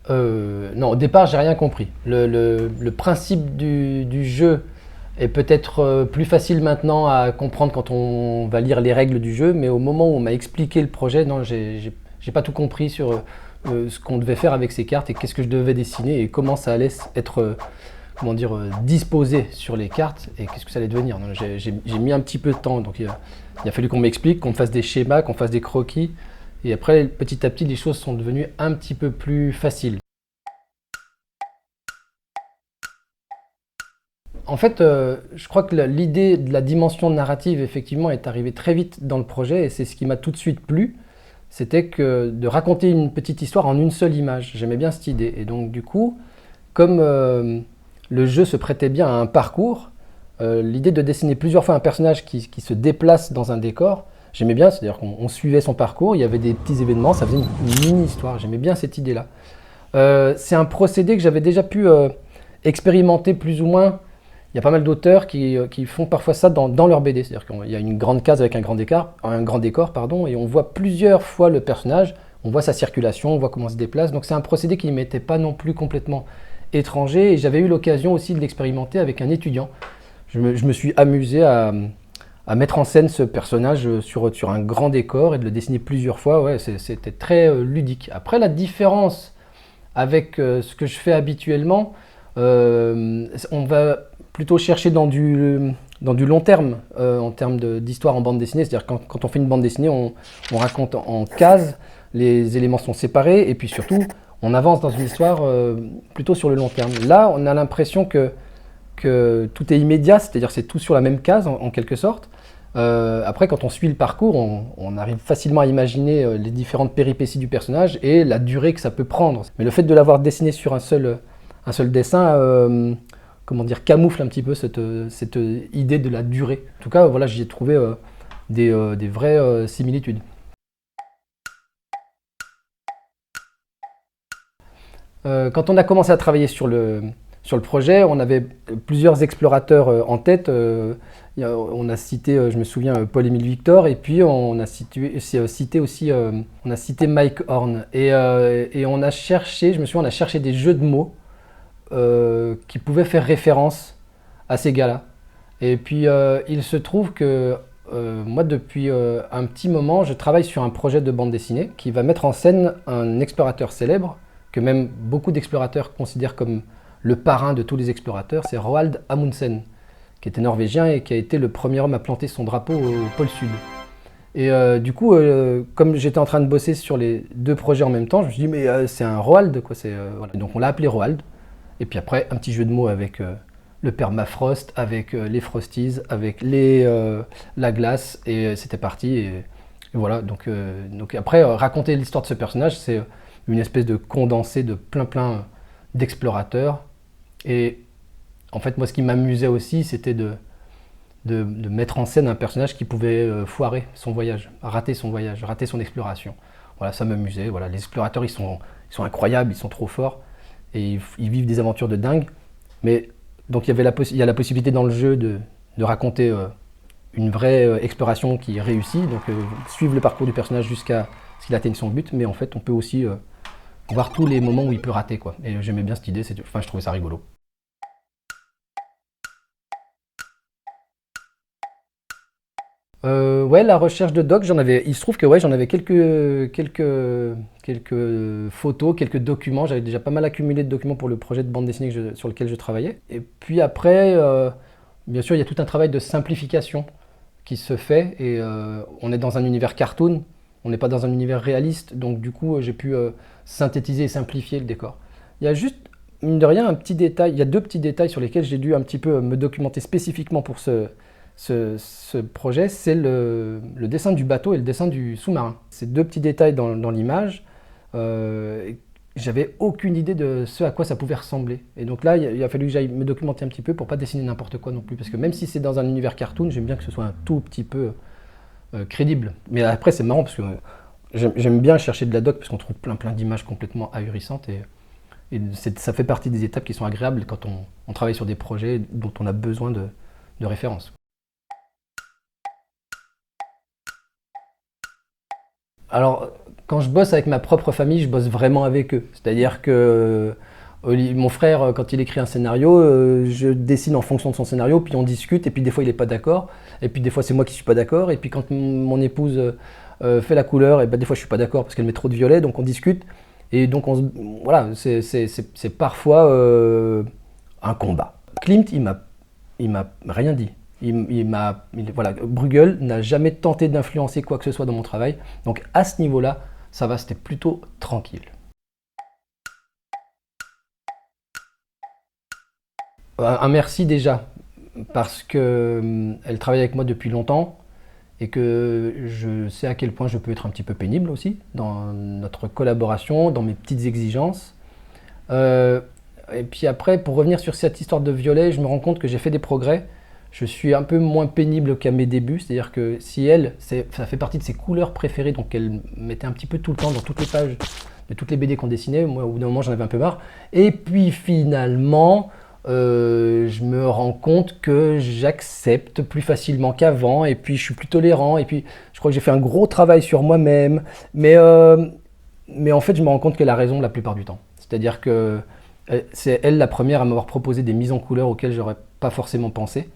Non, au départ, j'ai rien compris. Le principe du jeu est peut-être plus facile maintenant à comprendre quand on va lire les règles du jeu, mais au moment où on m'a expliqué le projet, non, j'ai pas tout compris sur ce qu'on devait faire avec ces cartes et qu'est-ce que je devais dessiner et comment ça allait être comment dire, disposé sur les cartes et qu'est-ce que ça allait devenir. J'ai mis un petit peu de temps, donc il a fallu qu'on m'explique, qu'on me fasse des schémas, qu'on fasse des croquis. Et après, petit à petit, les choses sont devenues un petit peu plus faciles. En fait, je crois que l'idée de la dimension narrative, effectivement, est arrivée très vite dans le projet et c'est ce qui m'a tout de suite plu. C'était que de raconter une petite histoire en une seule image. J'aimais bien cette idée. Et donc, du coup, comme le jeu se prêtait bien à un parcours, l'idée de dessiner plusieurs fois un personnage qui se déplace dans un décor, j'aimais bien. C'est-à-dire qu'on suivait son parcours, il y avait des petits événements, ça faisait une mini-histoire. J'aimais bien cette idée-là. C'est un procédé que j'avais déjà pu expérimenter plus ou moins. Il y a pas mal d'auteurs qui font parfois ça dans leur BD. C'est-à-dire qu'il y a une grande case avec un grand décor, pardon, et on voit plusieurs fois le personnage, on voit sa circulation, on voit comment il se déplace. Donc c'est un procédé qui ne m'était pas non plus complètement étranger et j'avais eu l'occasion aussi de l'expérimenter avec un étudiant. Je me suis amusé à mettre en scène ce personnage sur un grand décor et de le dessiner plusieurs fois. Ouais, c'était très ludique. Après, la différence avec ce que je fais habituellement, on va plutôt chercher dans du long terme en termes d'histoire en bande dessinée. C'est-à-dire quand on fait une bande dessinée, on raconte en cases, les éléments sont séparés et puis surtout, on avance dans une histoire plutôt sur le long terme. Là, on a l'impression que tout est immédiat, c'est-à-dire c'est tout sur la même case en quelque sorte. Après, quand on suit le parcours, on arrive facilement à imaginer les différentes péripéties du personnage et la durée que ça peut prendre. Mais le fait de l'avoir dessiné sur un seul dessin, comment dire, camoufle un petit peu cette idée de la durée. En tout cas, voilà, j'y ai trouvé des vraies similitudes. Quand on a commencé à travailler sur le projet, on avait plusieurs explorateurs en tête. On a cité, je me souviens, Paul-Émile Victor, et puis cité aussi, on a cité Mike Horn. Et on a cherché, je me souviens, on a cherché des jeux de mots qui pouvaient faire référence à ces gars-là. Et puis, il se trouve que moi, depuis un petit moment, je travaille sur un projet de bande dessinée qui va mettre en scène un explorateur célèbre que même beaucoup d'explorateurs considèrent comme le parrain de tous les explorateurs, c'est Roald Amundsen, qui était norvégien et qui a été le premier homme à planter son drapeau au pôle Sud. Et du coup, comme j'étais en train de bosser sur les deux projets en même temps, je me suis dit, mais c'est un Roald, quoi. Voilà. Donc on l'a appelé Roald. Et puis après, un petit jeu de mots avec le permafrost, avec les frosties, avec la glace, et c'était parti. Et voilà, donc après, raconter l'histoire de ce personnage, c'est une espèce de condensé de plein d'explorateurs. Et en fait, moi, ce qui m'amusait aussi, c'était de mettre en scène un personnage qui pouvait foirer son voyage, rater son exploration. Voilà, ça m'amusait. Voilà, les explorateurs, ils sont incroyables, ils sont trop forts, et ils vivent des aventures de dingue. Mais donc il y a la possibilité dans le jeu de raconter une vraie exploration qui réussit, donc suivre le parcours du personnage jusqu'à ce qu'il atteigne son but, mais en fait, on peut aussi voir tous les moments où il peut rater, quoi. Et j'aimais bien cette idée, enfin, je trouvais ça rigolo. Ouais, la recherche de doc, il se trouve que ouais, j'en avais quelques photos, quelques documents. J'avais déjà pas mal accumulé de documents pour le projet de bande dessinée sur lequel je travaillais. Et puis après, bien sûr, il y a tout un travail de simplification qui se fait. Et on est dans un univers cartoon, on n'est pas dans un univers réaliste. Donc du coup, j'ai pu synthétiser et simplifier le décor. Il y a juste, mine de rien, un petit détail. Il y a deux petits détails sur lesquels j'ai dû un petit peu me documenter spécifiquement pour ce projet, c'est le dessin du bateau et le dessin du sous-marin. Ces deux petits détails dans l'image, j'avais aucune idée de ce à quoi ça pouvait ressembler. Et donc là, il a fallu que j'aille me documenter un petit peu pour pas dessiner n'importe quoi non plus. Parce que même si c'est dans un univers cartoon, j'aime bien que ce soit un tout petit peu crédible. Mais après, c'est marrant parce que j'aime bien chercher de la doc parce qu'on trouve plein d'images complètement ahurissantes. Et ça fait partie des étapes qui sont agréables quand on travaille sur des projets dont on a besoin de références. Alors, Quand je bosse avec ma propre famille, je bosse vraiment avec eux. C'est-à-dire que mon frère, quand il écrit un scénario, je dessine en fonction de son scénario, puis on discute, et puis des fois il n'est pas d'accord, et puis des fois c'est moi qui ne suis pas d'accord, et puis quand mon épouse fait la couleur, et ben des fois je ne suis pas d'accord parce qu'elle met trop de violet, donc on discute, et donc voilà, c'est parfois un combat. Klimt, il m'a rien dit. Voilà, Bruegel n'a jamais tenté d'influencer quoi que ce soit dans mon travail, donc à ce niveau-là, ça va, c'était plutôt tranquille. Un merci déjà, parce qu'elle travaille avec moi depuis longtemps et que je sais à quel point je peux être un petit peu pénible aussi dans notre collaboration, dans mes petites exigences. Euh, et puis après, pour revenir sur cette histoire de violet, je me rends compte que j'ai fait des progrès. Je suis un peu moins pénible qu'à mes débuts, c'est-à-dire que si elle, ça fait partie de ses couleurs préférées, donc elle mettait un petit peu tout le temps dans toutes les pages de toutes les BD qu'on dessinait, moi au bout d'un moment j'en avais un peu marre. Et puis finalement, je me rends compte que j'accepte plus facilement qu'avant, et puis je suis plus tolérant, et puis je crois que j'ai fait un gros travail sur moi-même, mais en fait je me rends compte qu'elle a raison la plupart du temps. C'est-à-dire que c'est elle la première à m'avoir proposé des mises en couleur auxquelles j'aurais pas forcément pensé,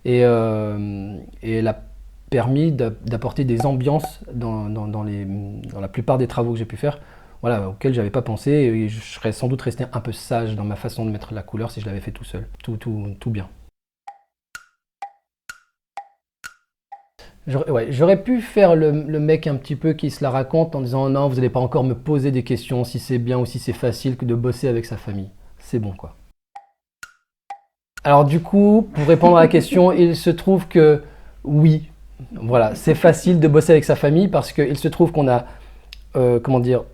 et elle a permis d'apporter des ambiances dans la plupart des travaux que j'ai pu faire, voilà, auxquels j'avais pas pensé, et je serais sans doute resté un peu sage dans ma façon de mettre la couleur si je l'avais fait tout seul, tout bien. J'aurais pu faire le mec un petit peu qui se la raconte en disant non, vous n'allez pas encore me poser des questions si c'est bien ou si c'est facile que de bosser avec sa famille. C'est bon quoi. Alors du coup, pour répondre à la question, il se trouve que oui, voilà, c'est facile de bosser avec sa famille parce qu'il se trouve qu'on a, comment dire,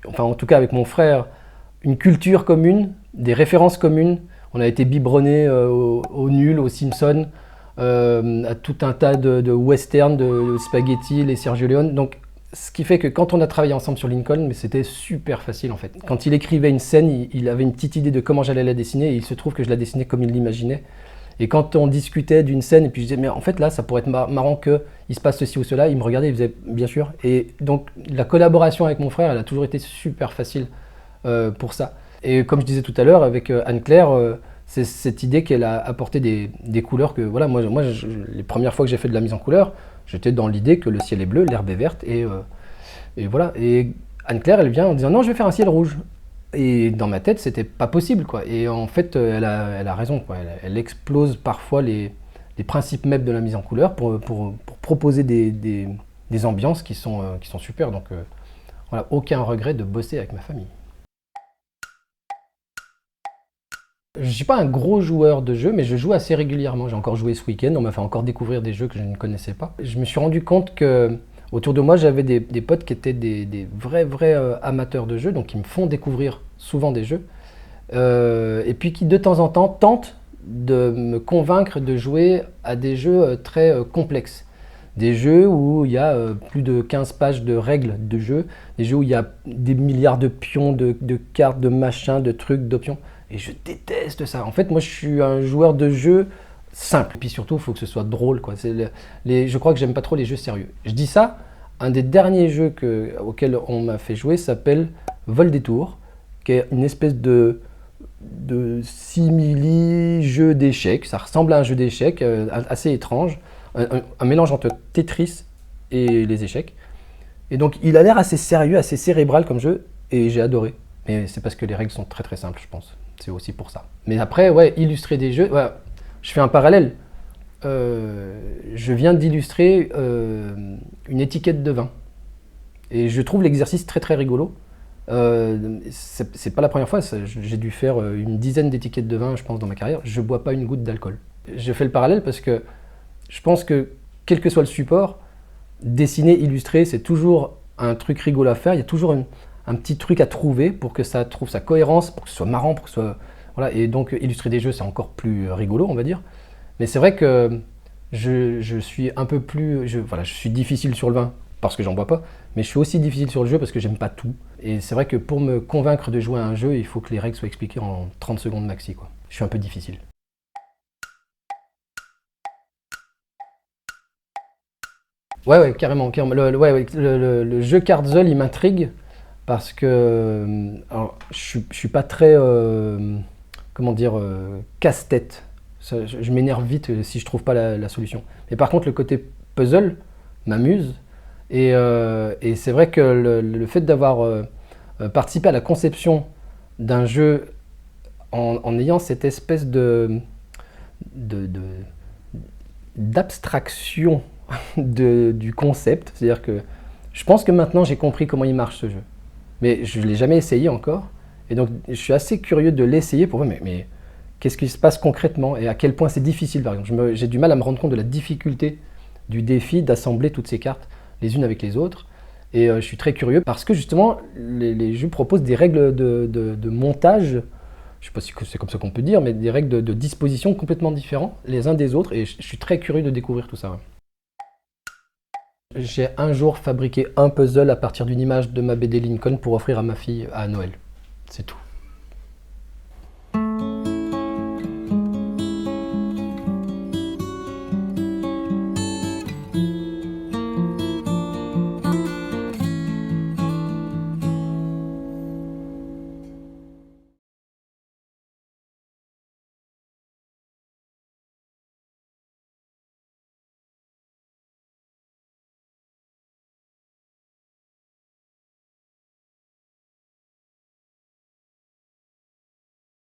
enfin en tout cas avec mon frère, une culture commune, des références communes. On a été biberonnés au Nul, aux Simpsons, à tout un tas de westerns, de spaghetti, les Sergio Leone. Donc, ce qui fait que quand on a travaillé ensemble sur Lincoln, mais c'était super facile en fait. Quand il écrivait une scène, il avait une petite idée de comment j'allais la dessiner, et il se trouve que je la dessinais comme il l'imaginait. Et quand on discutait d'une scène, et puis je disais, mais en fait là, ça pourrait être marrant qu'il se passe ceci ou cela, il me regardait, il faisait, bien sûr. Et donc, la collaboration avec mon frère, elle a toujours été super facile pour ça. Et comme je disais tout à l'heure, avec Anne-Claire, c'est cette idée qu'elle a apporté des couleurs que, voilà, les premières fois que j'ai fait de la mise en couleur, j'étais dans l'idée que le ciel est bleu, l'herbe est verte, et voilà. Et Anne-Claire, elle vient en disant non, je vais faire un ciel rouge. Et dans ma tête, c'était pas possible, quoi. Et en fait, elle a raison, quoi. Elle explose parfois les principes mêmes de la mise en couleur pour proposer des ambiances qui sont super. Donc voilà, aucun regret de bosser avec ma famille. Je ne suis pas un gros joueur de jeux, mais je joue assez régulièrement. J'ai encore joué ce week-end, on m'a fait encore découvrir des jeux que je ne connaissais pas. Je me suis rendu compte que autour de moi, j'avais des potes qui étaient des vrais amateurs de jeux, donc qui me font découvrir souvent des jeux, et puis qui de temps en temps tentent de me convaincre de jouer à des jeux très complexes. Des jeux où il y a plus de 15 pages de règles de jeu, des jeux où il y a des milliards de pions, de cartes, de machins, de trucs, d'options. Et je déteste ça. En fait, moi, je suis un joueur de jeux simple. Et puis surtout, il faut que ce soit drôle, quoi. Je crois que j'aime pas trop les jeux sérieux. Je dis ça, un des derniers jeux auxquels on m'a fait jouer s'appelle Vol des Tours, qui est une espèce de simili-jeu d'échecs. Ça ressemble à un jeu d'échecs assez étrange. Un mélange entre Tetris et les échecs. Et donc, il a l'air assez sérieux, assez cérébral comme jeu, et j'ai adoré. Mais c'est parce que les règles sont très très simples, je pense. C'est aussi pour ça. Mais après, ouais, illustrer des jeux, ouais, je fais un parallèle. Je viens d'illustrer une étiquette de vin. Et je trouve l'exercice très très rigolo. C'est pas la première fois, j'ai dû faire une dizaine d'étiquettes de vin, je pense, dans ma carrière. Je bois pas une goutte d'alcool. Je fais le parallèle parce que je pense que, quel que soit le support, dessiner, illustrer, c'est toujours un truc rigolo à faire. Il y a toujours un petit truc à trouver pour que ça trouve sa cohérence, pour que ce soit marrant, pour que ce soit... Voilà. Et donc, illustrer des jeux, c'est encore plus rigolo, on va dire. Mais c'est vrai que je suis un peu plus... Voilà, je suis difficile sur le vin parce que j'en bois pas, mais je suis aussi difficile sur le jeu parce que j'aime pas tout. Et c'est vrai que pour me convaincre de jouer à un jeu, il faut que les règles soient expliquées en 30 secondes maxi, quoi. Je suis un peu difficile. Ouais, carrément, carrément. Le jeu Cardzol, il m'intrigue parce que alors, je suis pas très, comment dire, casse-tête. Je m'énerve vite si je trouve pas la solution. Mais par contre, le côté puzzle m'amuse. Et c'est vrai que le fait d'avoir participé à la conception d'un jeu en ayant cette espèce de- de- d'abstraction du concept, c'est-à-dire que je pense que maintenant j'ai compris comment il marche ce jeu. Mais je ne l'ai jamais essayé encore. Et donc je suis assez curieux de l'essayer pour voir, mais qu'est-ce qui se passe concrètement et à quel point c'est difficile par exemple. J'ai du mal à me rendre compte de la difficulté du défi d'assembler toutes ces cartes les unes avec les autres. Et je suis très curieux parce que justement les jeux proposent des règles de montage, je ne sais pas si c'est comme ça qu'on peut dire, mais des règles de disposition complètement différentes les uns des autres. Et je suis très curieux de découvrir tout ça. Ouais. J'ai un jour fabriqué un puzzle à partir d'une image de ma BD Lincoln pour offrir à ma fille à Noël. C'est tout.